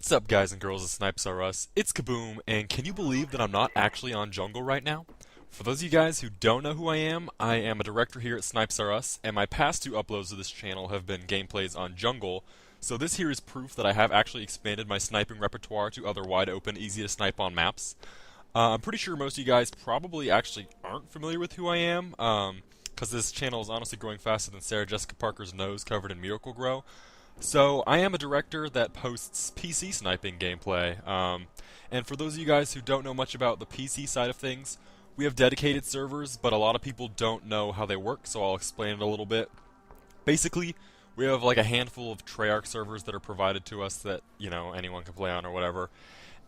What's up, guys and girls of Snipes R Us? It's KaBoom, and can you believe that I'm not actually on Jungle right now? For those of you guys who don't know who I am a director here at Snipes R Us, and my past two uploads to this channel have been gameplays on Jungle, so this here is proof that I have actually expanded my sniping repertoire to other wide open, easy to snipe on maps. I'm pretty sure most of you guys probably actually aren't familiar with who I am, because this channel is honestly growing faster than Sarah Jessica Parker's nose covered in Miracle Grow. So, I am a director that posts PC sniping gameplay, and for those of you guys who don't know much about the PC side of things, we have dedicated servers, but a lot of people don't know how they work, so I'll explain it a little bit. Basically, we have like a handful of Treyarch servers that are provided to us that, you know, anyone can play on or whatever,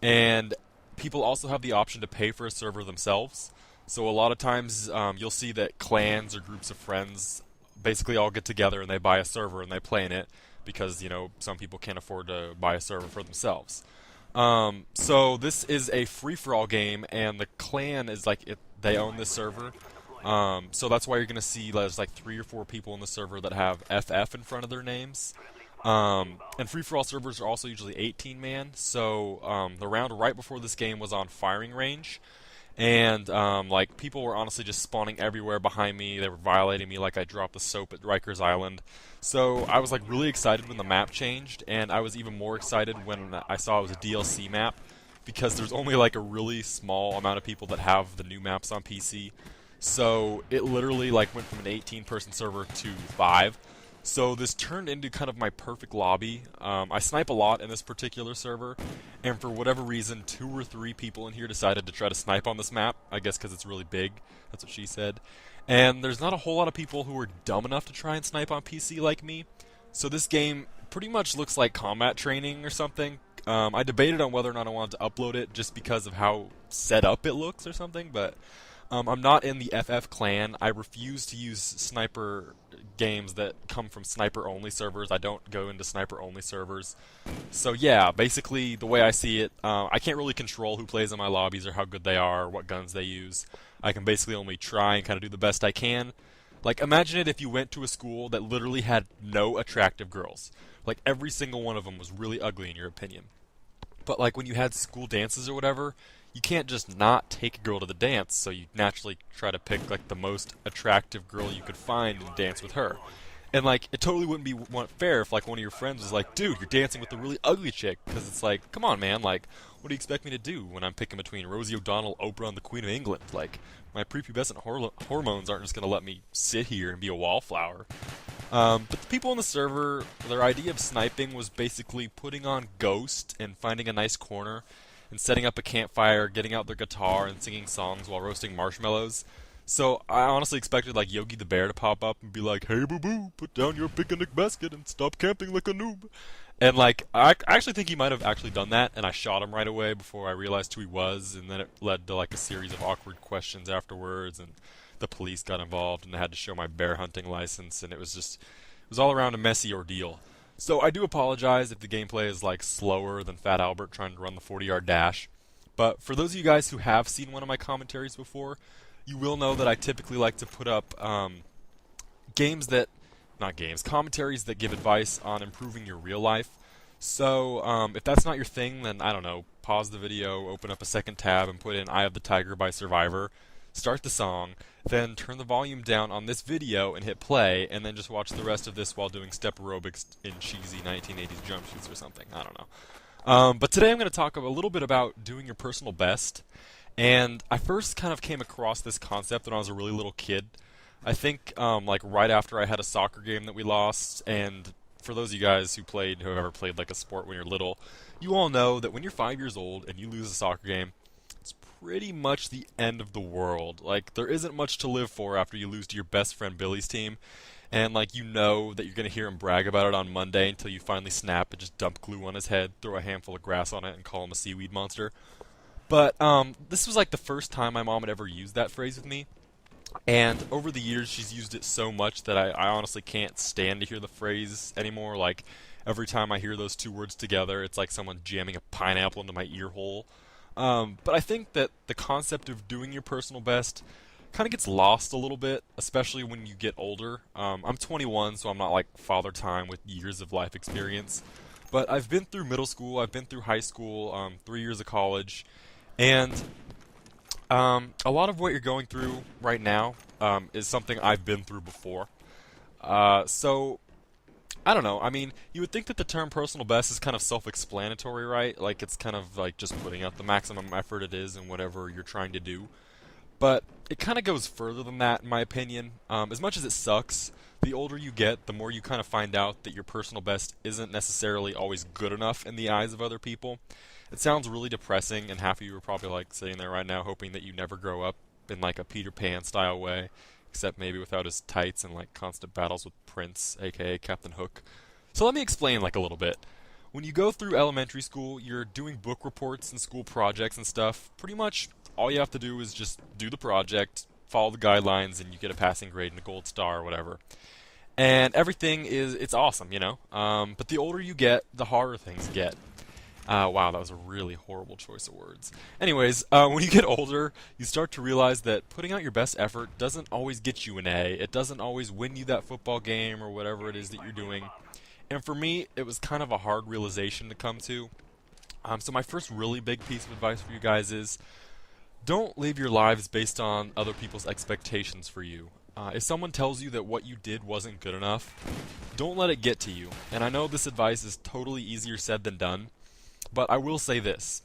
and people also have the option to pay for a server themselves. So a lot of times, you'll see that clans or groups of friends basically all get together and they buy a server and they play in it, because, you know, some people can't afford to buy a server for themselves. So this is a free-for-all game, and the clan is like, they own this server. So that's why you're going to see there's like 3 or 4 people in the server that have FF in front of their names. And free-for-all servers are also usually 18-man, so the round right before this game was on firing range. And, like, people were honestly just spawning everywhere behind me. They were violating me like I dropped the soap at Rikers Island. So I was, like, really excited when the map changed, and I was even more excited when I saw it was a DLC map, because there's only, like, a really small amount of people that have the new maps on PC. So it literally, like, went from an 18-person server to 5. So this turned into kind of my perfect lobby. I snipe a lot in this particular server, and for whatever reason, 2 or 3 people in here decided to try to snipe on this map, I guess because it's really big, that's what she said. And there's not a whole lot of people who are dumb enough to try and snipe on PC like me, so this game pretty much looks like combat training or something. I debated on whether or not I wanted to upload it just because of how set up it looks or something, but I'm not in the FF clan. I refuse to use sniper games that come from sniper-only servers. I don't go into sniper-only servers. So yeah, basically, the way I see it, I can't really control who plays in my lobbies or how good they are or what guns they use. I can basically only try and kind of do the best I can. Like, imagine it if you went to a school that literally had no attractive girls. Like, every single one of them was really ugly in your opinion. But like, when you had school dances or whatever, you can't just not take a girl to the dance, so you naturally try to pick like the most attractive girl you could find and dance with her. And like, it totally wouldn't be fair if like one of your friends was like, dude, you're dancing with a really ugly chick, because it's like, come on man, like, what do you expect me to do when I'm picking between Rosie O'Donnell, Oprah, and the Queen of England? Like, my prepubescent hormones aren't just going to let me sit here and be a wallflower. But the people on the server, their idea of sniping was basically putting on Ghost and finding a nice corner and setting up a campfire, getting out their guitar, and singing songs while roasting marshmallows. So I honestly expected like Yogi the Bear to pop up and be like, "Hey boo boo, put down your picnic basket and stop camping like a noob." And like, I actually think he might have actually done that, and I shot him right away before I realized who he was, and then it led to like a series of awkward questions afterwards, and the police got involved, and I had to show my bear hunting license, and it was all around a messy ordeal. So I do apologize if the gameplay is like slower than Fat Albert trying to run the 40-yard dash. But for those of you guys who have seen one of my commentaries before, you will know that I typically like to put up commentaries that give advice on improving your real life. So if that's not your thing, then I don't know, pause the video, open up a second tab, and put in Eye of the Tiger by Survivor. Start the song, then turn the volume down on this video and hit play, and then just watch the rest of this while doing step aerobics in cheesy 1980s jump shoots or something. I don't know. But today I'm going to talk a little bit about doing your personal best. And I first kind of came across this concept when I was a really little kid. I think like right after I had a soccer game that we lost, and for those of you guys who have ever played like a sport when you're little, you all know that when you're 5 years old and you lose a soccer game, pretty much the end of the world. Like, there isn't much to live for after you lose to your best friend Billy's team, and like, you know that you're gonna hear him brag about it on Monday until you finally snap and just dump glue on his head, throw a handful of grass on it, and call him a seaweed monster. But this was like the first time my mom had ever used that phrase with me, and over the years she's used it so much that I honestly can't stand to hear the phrase anymore. Like, every time I hear those two words together, it's like someone jamming a pineapple into my ear hole. But I think that the concept of doing your personal best kind of gets lost a little bit, especially when you get older. I'm 21, so I'm not like father time with years of life experience. But I've been through middle school, I've been through high school, 3 years of college, and a lot of what you're going through right now is something I've been through before. So I don't know. I mean, you would think that the term personal best is kind of self-explanatory, right? Like it's kind of like just putting out the maximum effort it is in whatever you're trying to do. But it kind of goes further than that, in my opinion. As much as it sucks, the older you get, the more you kind of find out that your personal best isn't necessarily always good enough in the eyes of other people. It sounds really depressing, and half of you are probably like sitting there right now hoping that you never grow up in like a Peter Pan style way, except maybe without his tights and like constant battles with Prince, aka Captain Hook. So let me explain like a little bit. When you go through elementary school, you're doing book reports and school projects and stuff. Pretty much all you have to do is just do the project, follow the guidelines, and you get a passing grade and a gold star or whatever. And everything it's awesome, you know? But the older you get, the harder things get. Wow, that was a really horrible choice of words. Anyways, when you get older, you start to realize that putting out your best effort doesn't always get you an A. It doesn't always win you that football game or whatever it is that you're doing. And for me, it was kind of a hard realization to come to. So my first really big piece of advice for you guys is don't live your lives based on other people's expectations for you. If someone tells you that what you did wasn't good enough, don't let it get to you. And I know this advice is totally easier said than done. But I will say this,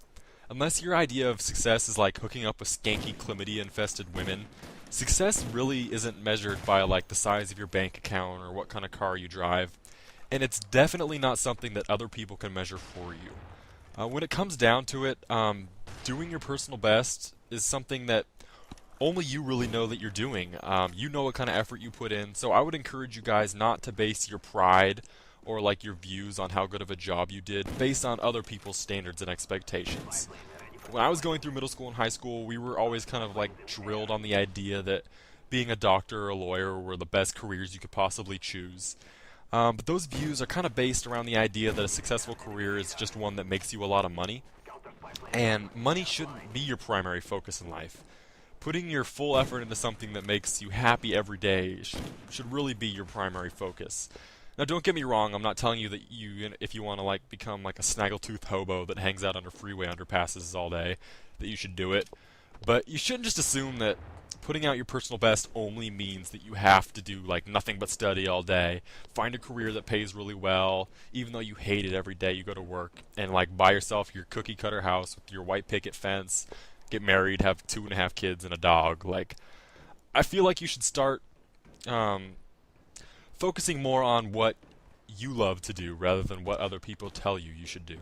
unless your idea of success is like hooking up with skanky chlamydia-infested women, success really isn't measured by like the size of your bank account or what kind of car you drive, and it's definitely not something that other people can measure for you. When it comes down to it, doing your personal best is something that only you really know that you're doing. You know what kind of effort you put in, so I would encourage you guys not to base your pride or like your views on how good of a job you did based on other people's standards and expectations. When I was going through middle school and high school, we were always kind of like drilled on the idea that being a doctor or a lawyer were the best careers you could possibly choose. But those views are kind of based around the idea that a successful career is just one that makes you a lot of money. And money shouldn't be your primary focus in life. Putting your full effort into something that makes you happy every day should really be your primary focus. Now, don't get me wrong, I'm not telling you that if you want to like become like a snaggletooth hobo that hangs out under freeway underpasses all day, that you should do it. But you shouldn't just assume that putting out your personal best only means that you have to do like nothing but study all day, find a career that pays really well, even though you hate it every day you go to work, and like buy yourself your cookie cutter house with your white picket fence, get married, have 2.5 kids and a dog. Like, I feel like you should start focusing more on what you love to do rather than what other people tell you should do.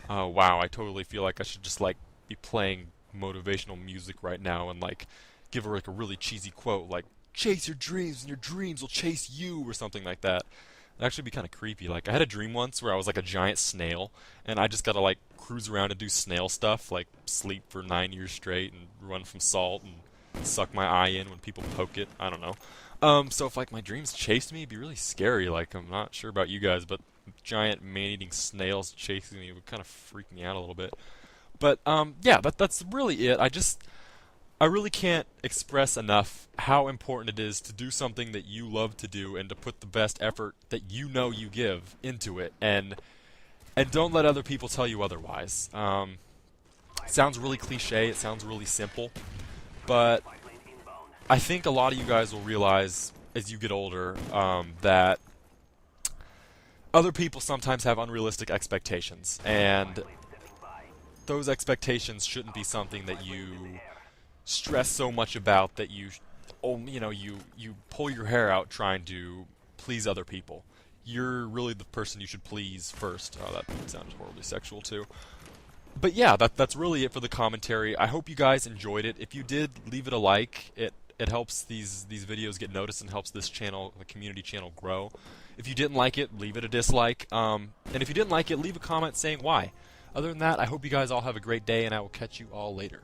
Wow, I totally feel like I should just like be playing motivational music right now and like give her like a really cheesy quote like chase your dreams and your dreams will chase you or something like that. It'd actually be kind of creepy. Like I had a dream once where I was like a giant snail and I just got to like cruise around and do snail stuff like sleep for 9 years straight and run from salt and suck my eye in when people poke it. I don't know. So if like my dreams chased me, it'd be really scary. Like I'm not sure about you guys, but giant man-eating snails chasing me would kind of freak me out a little bit. But yeah, that's really it. I really can't express enough how important it is to do something that you love to do and to put the best effort that you know you give into it, and don't let other people tell you otherwise. It sounds really cliche. It sounds really simple, but I think a lot of you guys will realize as you get older that other people sometimes have unrealistic expectations, and those expectations shouldn't be something that you stress so much about that you pull your hair out trying to please other people. You're really the person you should please first. Oh, that sounded horribly sexual too. But yeah, that's really it for the commentary. I hope you guys enjoyed it. If you did, leave it a like. It helps these videos get noticed and helps this channel, the community channel, grow. If you didn't like it, leave it a dislike. And if you didn't like it, leave a comment saying why. Other than that, I hope you guys all have a great day, and I will catch you all later.